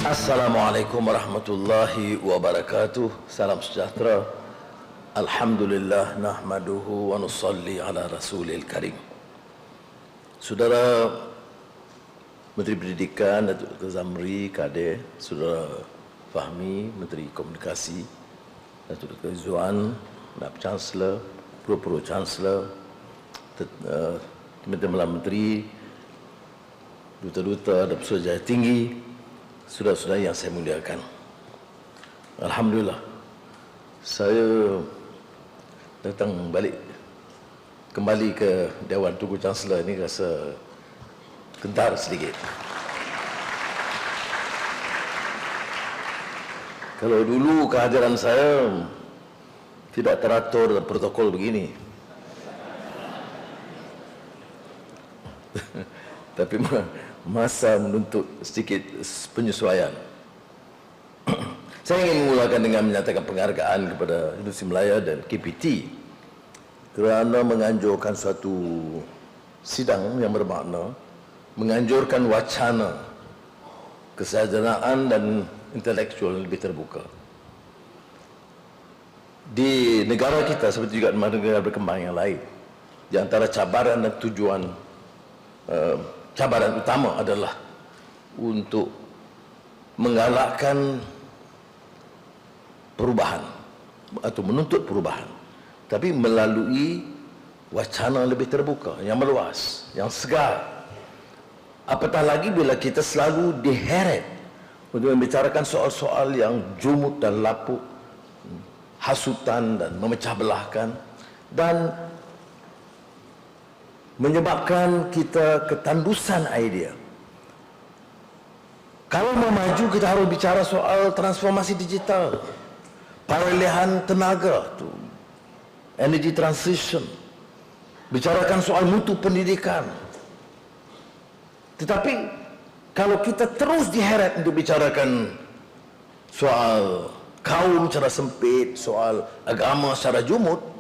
Assalamualaikum warahmatullahi wabarakatuh. Salam sejahtera. Alhamdulillah nahmaduhu wa nusalli ala rasulil karim. Saudara Menteri Pendidikan Datuk Dr. Zamri Kadir, Saudara Fahmi Menteri Komunikasi, Datuk Dr. Izzuan Nab Chancellor, Pro Chancellor, teman-teman menteri, duta-duta dan pesuruhjaya tinggi, saudara-saudara yang saya muliakan. Alhamdulillah, saya datang kembali ke Dewan Tunggu Chancellor ini rasa gentar sedikit. Kalau dulu kehadiran saya tidak teratur dan protokol begini, tapi masa menuntut sedikit penyesuaian. Saya ingin memulakan dengan menyatakan penghargaan kepada Universiti Malaya dan KPT kerana menganjurkan suatu sidang yang bermakna, menganjurkan wacana kesejahteraan dan intelektual lebih terbuka. Di negara kita seperti juga di negara berkembang yang lain, di antara cabaran dan tujuan cabaran utama adalah untuk menggalakkan perubahan atau menuntut perubahan, tapi melalui wacana lebih terbuka, yang meluas, yang segar. Apatah lagi bila kita selalu diheret untuk membicarakan soal-soal yang jumut dan lapuk, hasutan dan memecah belahkan, dan menyebabkan kita ketandusan idea. Kalau mau maju, kita harus bicara soal transformasi digital, perolehan tenaga, energy transition, bicarakan soal mutu pendidikan. Tetapi kalau kita terus diheret untuk bicarakan soal kaum secara sempit, soal agama secara jumut,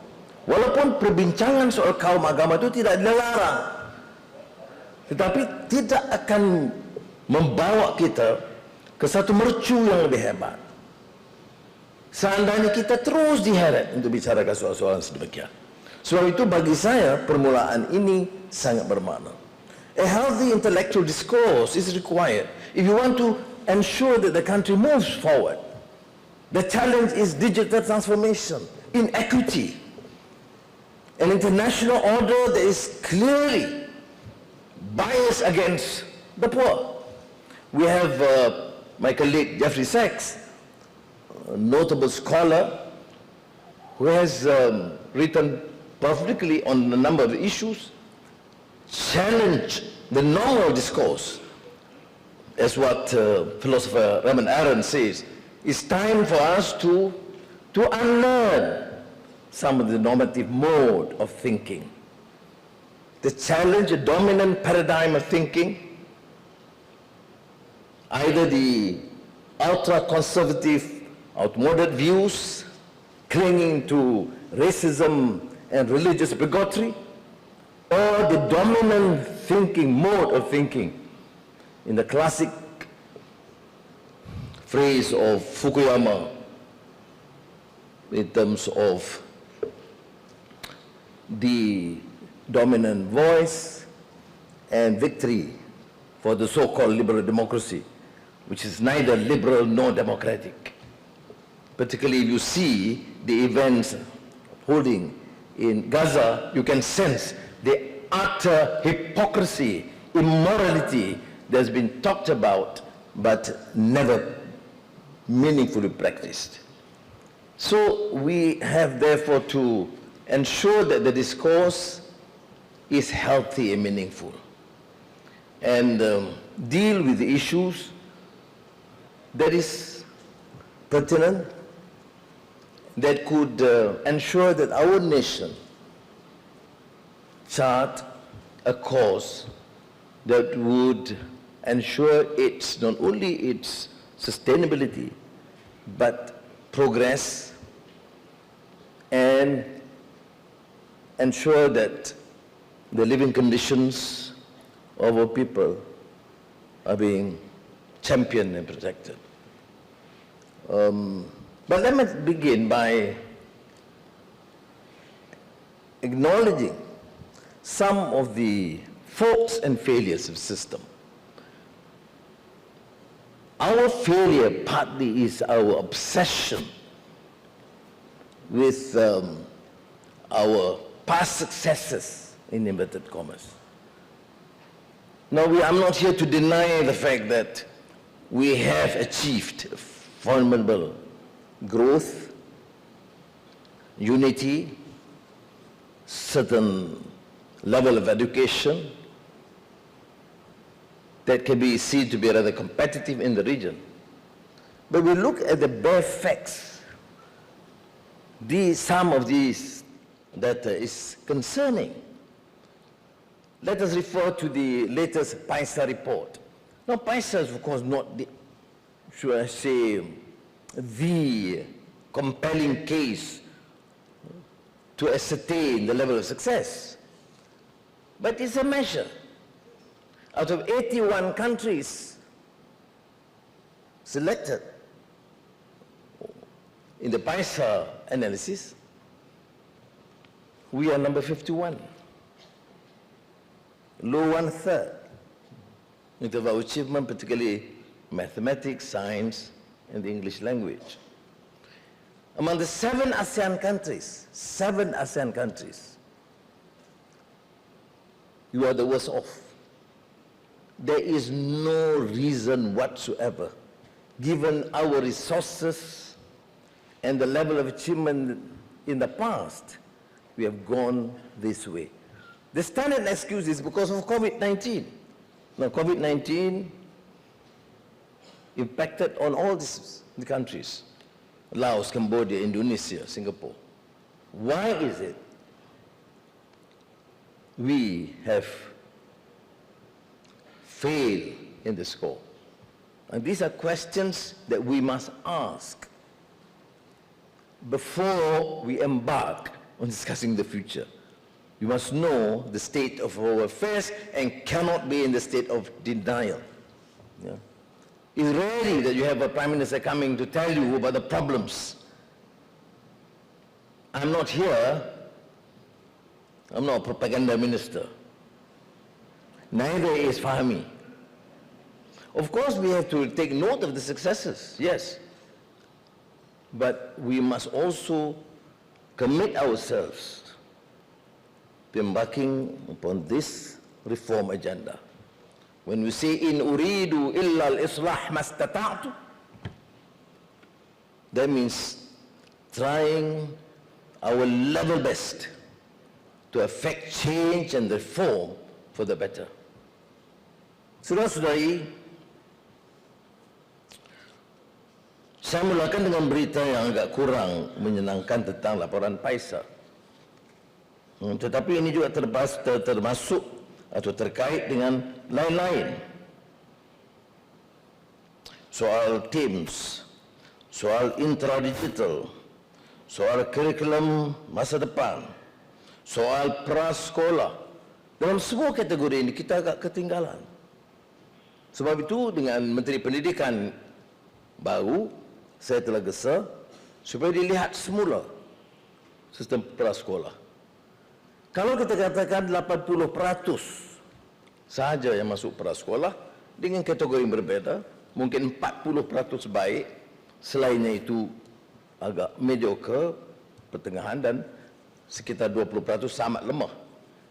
walaupun perbincangan soal kaum agama itu tidak dilarang, tetapi tidak akan membawa kita ke satu mercu yang lebih hebat seandainya kita terus diheret untuk bicarakan soal-soal sedemikian. Sebab itu bagi saya permulaan ini sangat bermakna. A healthy intellectual discourse is required if you want to ensure that the country moves forward. The challenge is digital transformation, inequity, an international order that is clearly biased against the poor. We have my colleague Jeffrey Sachs, a notable scholar, who has written publicly on a number of issues, challenge the normal discourse. As what philosopher Raymond Aron says, it's time for us to unlearn some of the normative mode of thinking, to challenge a dominant paradigm of thinking, either the ultra-conservative, outmoded views clinging to racism and religious bigotry, or the dominant thinking mode of thinking in the classic phrase of Fukuyama in terms of the dominant voice and victory for the so-called liberal democracy, which is neither liberal nor democratic. Particularly if you see the events holding in Gaza, you can sense the utter hypocrisy, immorality that's been talked about but never meaningfully practiced. So we have therefore to ensure that the discourse is healthy and meaningful, and deal with the issues that is pertinent, that could ensure that our nation chart a course that would ensure its, not only its sustainability, but progress, and ensure that the living conditions of our people are being championed and protected. But let me begin by acknowledging some of the faults and failures of the system. Our failure partly is our obsession with our past successes, in inverted commas. Now, I'm not here to deny the fact that we have achieved formidable growth, unity, certain level of education that can be seen to be rather competitive in the region. But we look at the bare facts. Some of these that is concerning. Let us refer to the latest PISA report. Now, PISA is, of course, not the, should I say, the compelling case to ascertain the level of success. But it's a measure. Out of 81 countries selected in the PISA analysis, we are number 51. Low 1/3 in terms of our achievement, particularly mathematics, science, and the English language. Among the 7 ASEAN countries, you are the worst off. There is no reason whatsoever, given our resources and the level of achievement in the past, we have gone this way. The standard excuse is because of COVID-19. Now, COVID-19 impacted on all the countries, Laos, Cambodia, Indonesia, Singapore. Why is it we have failed in the score? And these are questions that we must ask before we embark on discussing the future. You must know the state of our affairs and cannot be in the state of denial. Yeah. It's rarely that you have a prime minister coming to tell you about the problems. I'm not here, I'm not a propaganda minister. Neither is Fahmi. Of course, we have to take note of the successes, yes. But we must also commit ourselves to embarking upon this reform agenda. When we say, in uridu illa al-islah mastata'tu, that means trying our level best to effect change and reform for the better. Saudara-saudari, saya mulakan dengan berita yang agak kurang menyenangkan tentang laporan PISA. Tetapi ini juga termasuk atau terkait dengan lain-lain. Soal TIMS, soal intradigital, soal kurikulum masa depan, soal prasekolah. Dalam semua kategori ini kita agak ketinggalan. Sebab itu dengan Menteri Pendidikan baru, saya telah gesa supaya dilihat semula sistem prasekolah. Kalau kita katakan 80% sahaja yang masuk prasekolah dengan kategori yang berbeza, mungkin 40% baik, selainnya itu agak mediocre, pertengahan, dan sekitar 20% sangat lemah.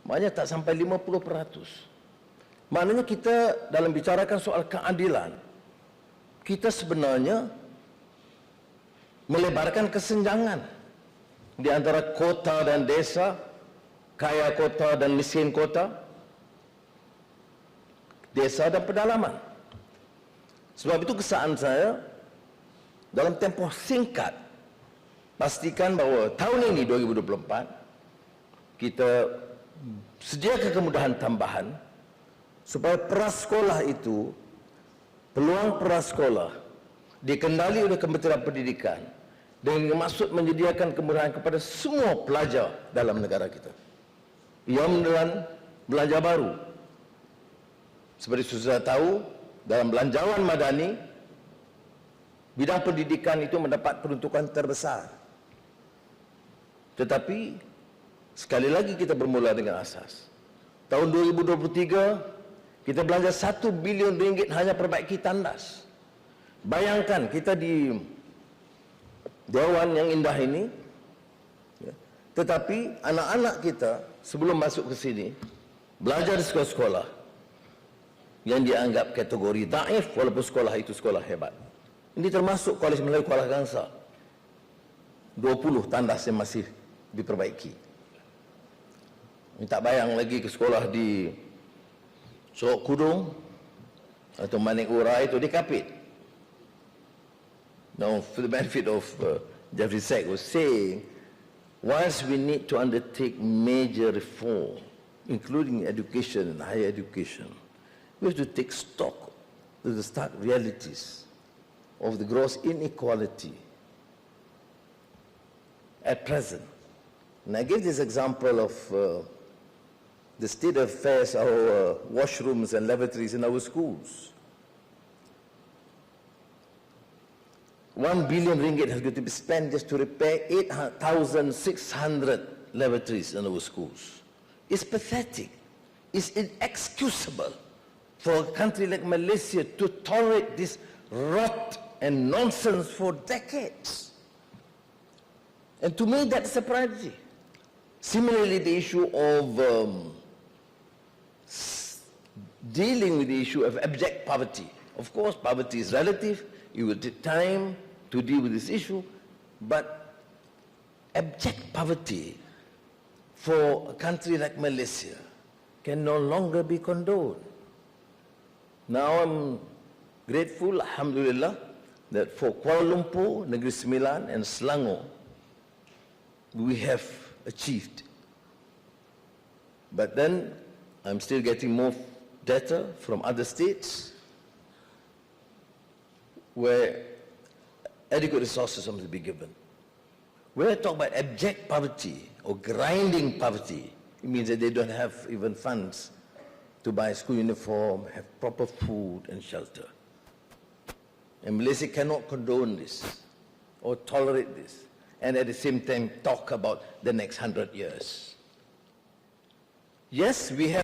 Maknanya tak sampai 50%. Maknanya kita dalam bicarakan soal keadilan, kita sebenarnya melebarkan kesenjangan di antara kota dan desa, kaya kota dan miskin kota, desa dan pedalaman. Sebab itu kesan saya, dalam tempoh singkat, pastikan bahawa tahun ini 2024, kita sediakan kemudahan tambahan supaya prasekolah itu, peluang prasekolah dikendali oleh Kementerian Pendidikan dengan maksud menyediakan kemudahan kepada semua pelajar dalam negara kita. Ia menelan belanja baru. Seperti sudah tahu, dalam belanjawan madani, bidang pendidikan itu mendapat peruntukan terbesar. Tetapi sekali lagi kita bermula dengan asas. Tahun 2023 kita belanja 1 bilion ringgit hanya perbaiki tandas. Bayangkan kita di Dewan yang indah ini, ya, tetapi anak-anak kita sebelum masuk ke sini belajar di sekolah-sekolah yang dianggap kategori daif walaupun sekolah itu sekolah hebat. Ini termasuk Kolej Melayu Kuala Kangsar. 20 tandas yang masih diperbaiki. Tak bayang lagi ke sekolah di Solok Kudung atau Manik Ura itu dikapit. Now, for the benefit of Jeffrey Sachs was saying, whilst we need to undertake major reform, including education and higher education, we have to take stock of the stark realities of the gross inequality at present. And I give this example of the state of affairs, our washrooms and lavatories in our schools. 1 billion ringgit has got to be spent just to repair 8,600 lavatories in our schools. It's pathetic. It's inexcusable for a country like Malaysia to tolerate this rot and nonsense for decades. And to me, that's a priority. Similarly, the issue of dealing with the issue of abject poverty. Of course, poverty is relative. It will take time to deal with this issue, but abject poverty for a country like Malaysia can no longer be condoned. Now I'm grateful, alhamdulillah, that for Kuala Lumpur, Negeri Sembilan, and Selangor, we have achieved. But then I'm still getting more data from other states where adequate resources must be given. When I talk about abject poverty or grinding poverty, it means that they don't have even funds to buy a school uniform, have proper food and shelter. And Malaysia cannot condone this or tolerate this, and at the same time talk about the next 100 years. Yes, we have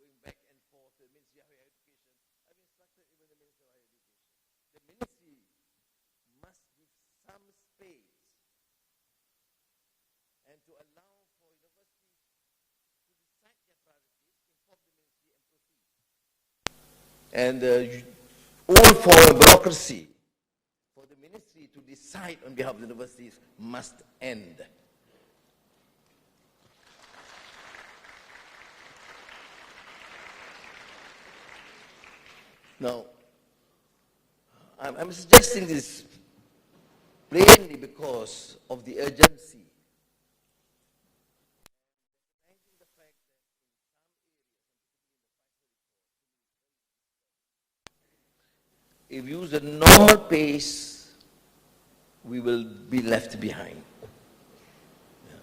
going back and forth to the Ministry of Higher Education. I've instructed even the Ministry of Higher Education. The ministry must give some space and to allow for universities to decide their priorities, inform the ministry and proceed. And all for bureaucracy, for the ministry to decide on behalf of the universities must end. Now, I'm suggesting this plainly because of the urgency. Recognizing the fact that in some areas, if we use a normal pace, we will be left behind. Yeah.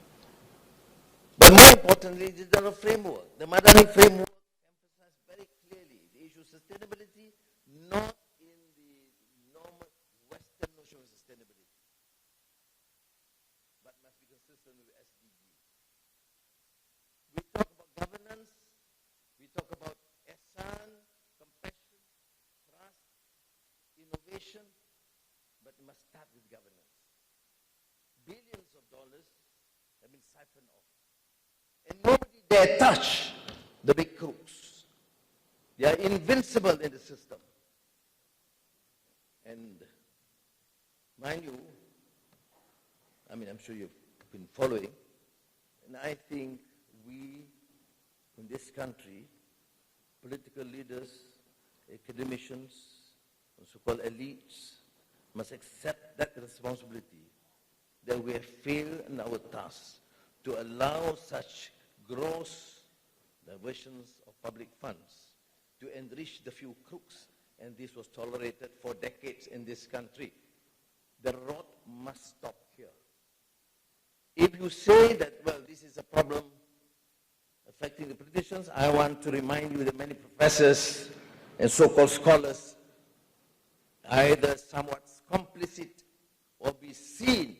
But more importantly, the general framework, the Madani framework emphasizes very clearly the issue of sustainability, not in the normal Western notion of sustainability, but must be consistent with SDG. We talk about governance, we talk about ihsan, compassion, trust, innovation, but it must start with governance. Billions of dollars have been siphoned off. And nobody dare touch the big crooks. They are invincible in the system. And mind you, I'm sure you've been following, and I think we in this country, political leaders, academicians, and so-called elites, must accept that responsibility, that we have failed in our task to allow such gross diversions of public funds to enrich the few crooks, and this was tolerated for decades in this country. The rot must stop here. If you say that, well, this is a problem affecting the politicians, I want to remind you that many professors and so-called scholars either somewhat complicit or be seen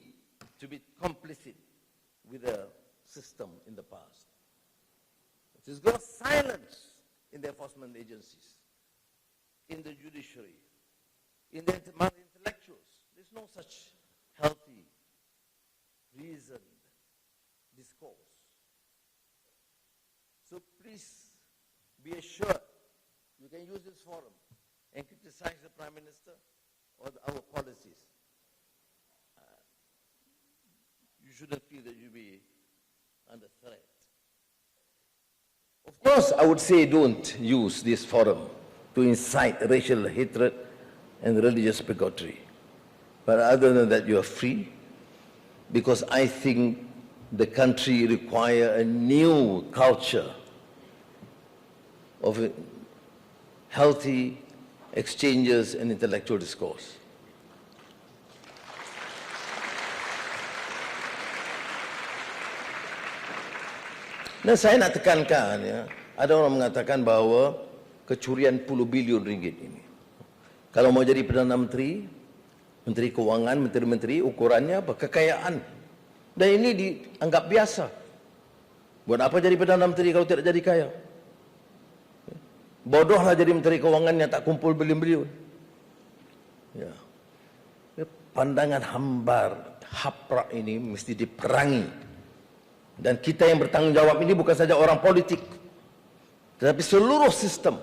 to be complicit with the system in the past. It has got silence in the enforcement agencies, in the judiciary, in the intellectuals. There's no such healthy, reasoned discourse. So please be assured, you can use this forum and criticize the Prime Minister or our policies. You shouldn't feel that you'll be under threat. Of course, I would say don't use this forum to incite racial hatred and religious bigotry. But other than that, you are free, because I think the country requires a new culture of healthy exchanges and intellectual discourse. Nah, saya nak tekankan, ya, ada orang mengatakan bahawa kecurian puluh bilion ringgit ini, kalau mau jadi Perdana Menteri, Menteri Keuangan, Menteri-Menteri, ukurannya apa? Kekayaan. Dan ini dianggap biasa. Buat apa jadi Perdana Menteri kalau tidak jadi kaya? Bodohlah jadi Menteri Keuangan yang tak kumpul bilion-bilion. Ya. Pandangan hambar, haprak ini mesti diperangi. Dan kita yang bertanggung jawab ini bukan saja orang politik, tetapi seluruh sistem.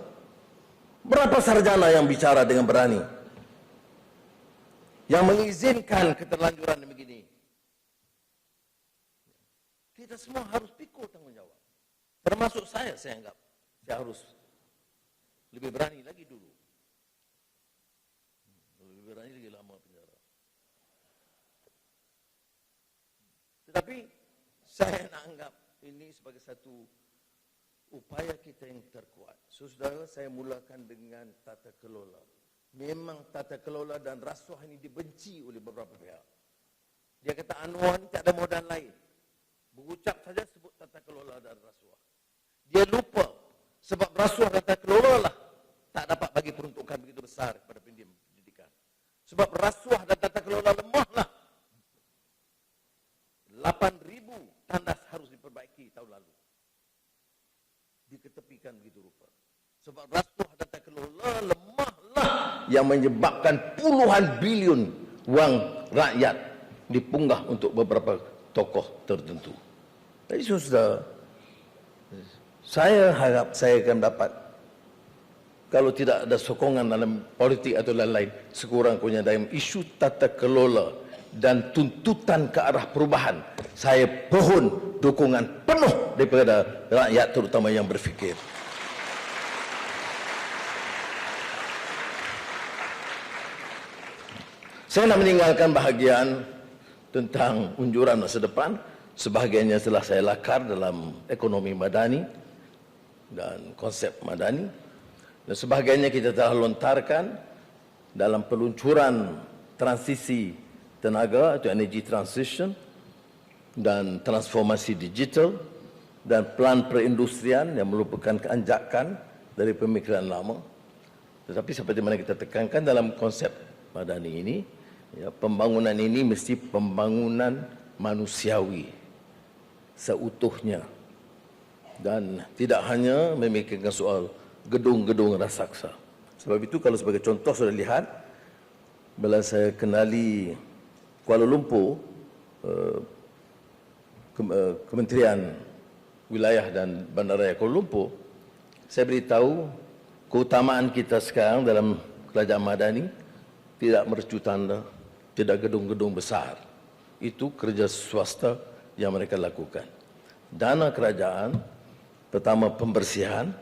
Berapa sarjana yang bicara dengan berani, yang mengizinkan keterlanjuran begini? Kita semua harus pikul tanggung jawab. Termasuk saya anggap saya harus lebih berani lagi dulu. Lebih berani lagi lama penjara. Tetapi saya nak anggap ini sebagai satu upaya kita yang terkuat. Saudara, saya mulakan dengan tata kelola. Memang tata kelola dan rasuah ini dibenci oleh beberapa pihak. Dia kata Anwar ini tak ada modal lain. Berucap saja sebut tata kelola dan rasuah. Dia lupa sebab rasuah dan tata kelola lah tak dapat bagi peruntukan begitu besar kepada pendidikan. Sebab rasuah dan tata kelola lemahlah. 8,000 tandas harus diperbaiki tahun lalu. Diketepikan. sedemikian begitu rupa. Sebab rasuh dan tata kelola lemahlah yang menyebabkan puluhan bilion wang rakyat dipunggah untuk beberapa tokoh tertentu. Jadi sudah, saya harap saya akan dapat, kalau tidak ada sokongan dalam politik atau lain-lain, sekurang-kurangnya dalam isu tata kelola dan tuntutan ke arah perubahan, saya pohon dukungan penuh daripada rakyat terutama yang berfikir. Saya nak meninggalkan bahagian tentang unjuran masa depan. Sebahagiannya telah saya lakar dalam ekonomi madani dan konsep madani. Dan sebahagiannya kita telah lontarkan dalam peluncuran transisi tenaga atau energy transition dan transformasi digital dan plan perindustrian yang merupakan keanjakan dari pemikiran lama. Tetapi seperti mana kita tekankan dalam konsep madani ini, ya, pembangunan ini mesti pembangunan manusiawi seutuhnya dan tidak hanya memikirkan soal gedung-gedung raksasa. Sebab itu kalau sebagai contoh sudah lihat, bila saya kenali Kuala Lumpur, Kementerian Wilayah dan Bandaraya Kuala Lumpur, saya beritahu keutamaan kita sekarang dalam kerajaan madani tidak mercu tanda, tidak gedung-gedung besar. Itu kerja swasta yang mereka lakukan. Dana kerajaan, pertama pembersihan,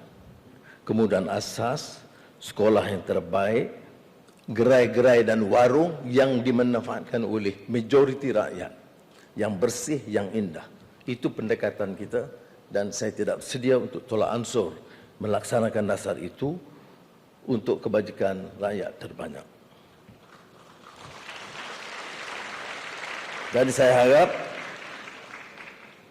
kemudian asas, sekolah yang terbaik, gerai-gerai dan warung yang dimanfaatkan oleh majoriti rakyat, yang bersih, yang indah. Itu pendekatan kita dan saya tidak sedia untuk tolak ansur melaksanakan dasar itu untuk kebajikan rakyat terbanyak. Dan saya harap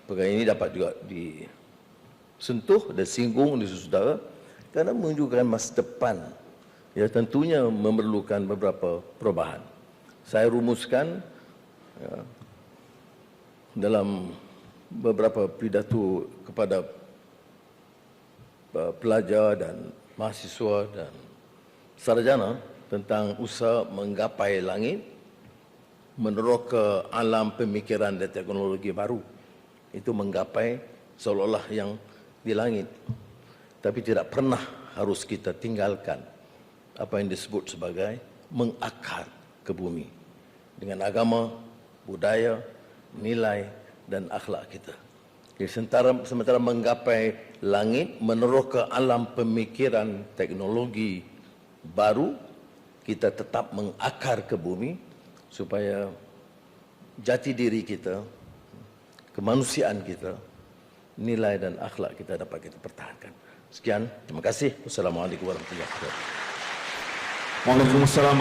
perkara ini dapat juga disentuh dan singgung oleh saudara kerana menunjukkan masa depan. Ya, tentunya memerlukan beberapa perubahan. Saya rumuskan ya, dalam beberapa pidato kepada pelajar dan mahasiswa dan sarjana tentang usaha menggapai langit, menerok ke alam pemikiran dan teknologi baru. Itu menggapai seolah-olah yang di langit. Tapi tidak pernah harus kita tinggalkan apa yang disebut sebagai mengakar ke bumi. Dengan agama, budaya, nilai dan akhlak kita. Jadi sementara menggapai langit, menerok ke alam pemikiran teknologi baru, kita tetap mengakar ke bumi supaya jati diri kita, kemanusiaan kita, nilai dan akhlak kita dapat kita pertahankan. Sekian, terima kasih. Wassalamualaikum warahmatullahi wabarakatuh. Waalaikumsalam.